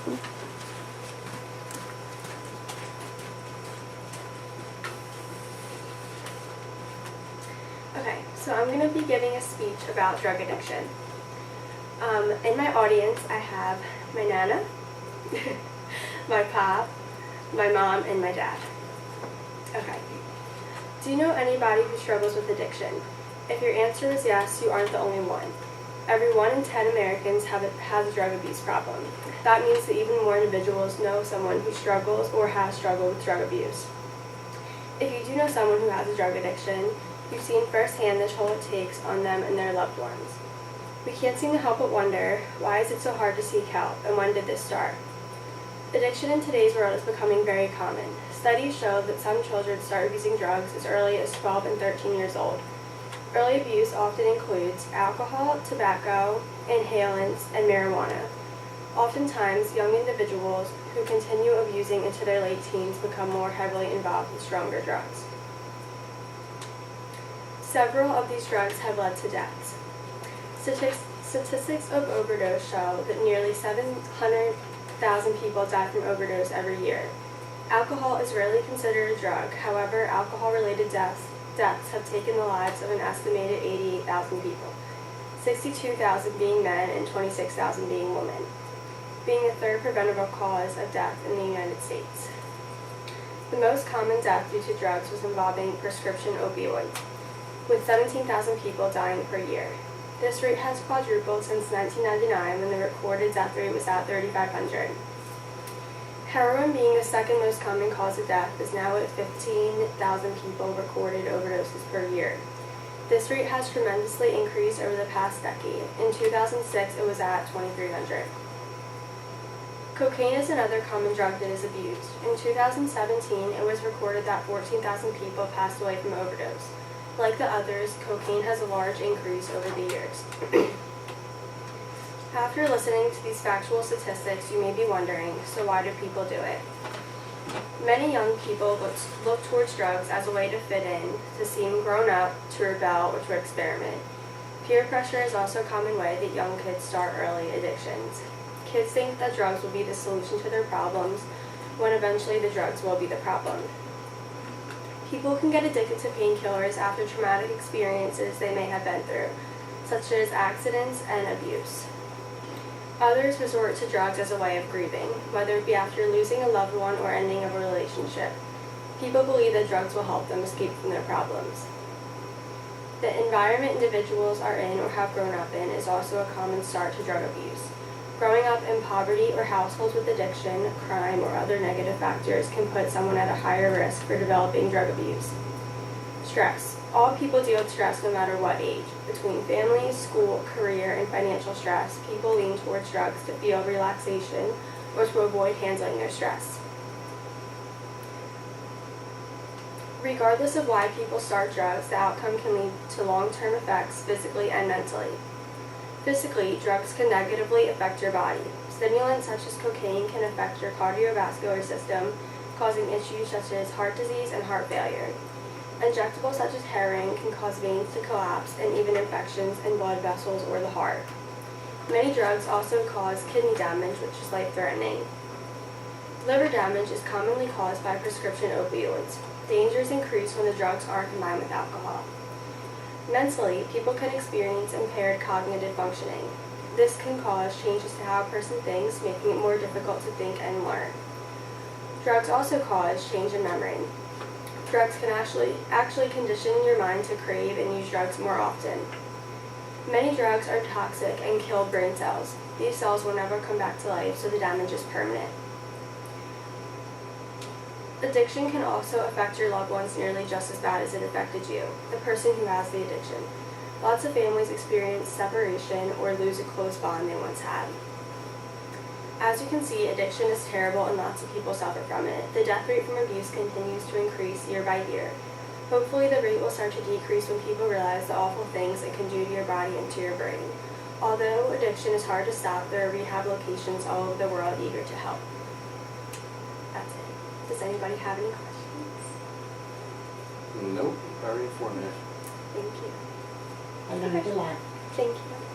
Okay, so I'm going to be giving a speech about drug addiction. In my audience, I have my Nana, my Pop, my Mom, and my Dad. Okay. Do you know anybody who struggles with addiction? If your answer is yes, you aren't the only one. Every 1 in 10 Americans has a drug abuse problem. That means that even more individuals know someone who struggles or has struggled with drug abuse. If you do know someone who has a drug addiction, you've seen firsthand the toll it takes on them and their loved ones. We can't seem to help but wonder, why is it so hard to seek help, and when did this start? Addiction in today's world is becoming very common. Studies show that some children start using drugs as early as 12 and 13 years old. Early abuse often includes alcohol, tobacco, inhalants, and marijuana. Oftentimes, young individuals who continue abusing into their late teens become more heavily involved with stronger drugs. Several of these drugs have led to deaths. Statistics of overdose show that nearly 700,000 people die from overdose every year. Alcohol is rarely considered a drug. However, alcohol-related deaths have taken the lives of an estimated 88,000 people, 62,000 being men and 26,000 being women, being the third preventable cause of death in the United States. The most common death due to drugs was involving prescription opioids, with 17,000 people dying per year. This rate has quadrupled since 1999, when the recorded death rate was at 3,500. Heroin, being the second most common cause of death, is now at 15,000 people recorded overdoses per year. This rate has tremendously increased over the past decade. In 2006, it was at 2,300. Cocaine is another common drug that is abused. In 2017, it was recorded that 14,000 people passed away from overdose. Like the others, cocaine has a large increase over the years. After listening to these factual statistics, you may be wondering, so why do people do it? Many young people look towards drugs as a way to fit in, to seem grown up, to rebel, or to experiment. Peer pressure is also a common way that young kids start early addictions. Kids think that drugs will be the solution to their problems, when eventually the drugs will be the problem. People can get addicted to painkillers after traumatic experiences they may have been through, such as accidents and abuse. Others resort to drugs as a way of grieving, whether it be after losing a loved one or ending a relationship. People believe that drugs will help them escape from their problems. The environment individuals are in or have grown up in is also a common start to drug abuse. Growing up in poverty or households with addiction, crime, or other negative factors can put someone at a higher risk for developing drug abuse. Stress. All people deal with stress no matter what age. Between family, school, career, and financial stress, people lean towards drugs to feel relaxation or to avoid handling their stress. Regardless of why people start drugs, the outcome can lead to long-term effects physically and mentally. Physically, drugs can negatively affect your body. Stimulants such as cocaine can affect your cardiovascular system, causing issues such as heart disease and heart failure. Injectables such as heroin can cause veins to collapse and even infections in blood vessels or the heart. Many drugs also cause kidney damage, which is life-threatening. Liver damage is commonly caused by prescription opioids. Dangers increase when the drugs are combined with alcohol. Mentally, people can experience impaired cognitive functioning. This can cause changes to how a person thinks, making it more difficult to think and learn. Drugs also cause change in memory. Drugs can actually condition your mind to crave and use drugs more often. Many drugs are toxic and kill brain cells. These cells will never come back to life, so the damage is permanent. Addiction can also affect your loved ones nearly just as bad as it affected you, the person who has the addiction. Lots of families experience separation or lose a close bond they once had. As you can see, addiction is terrible and lots of people suffer from it. The death rate from abuse continues to increase year by year. Hopefully the rate will start to decrease when people realize the awful things it can do to your body and to your brain. Although addiction is hard to stop, there are rehab locations all over the world eager to help. That's it. Does anybody have any questions? Nope, very informative. Thank you. I learned a lot. Thank you.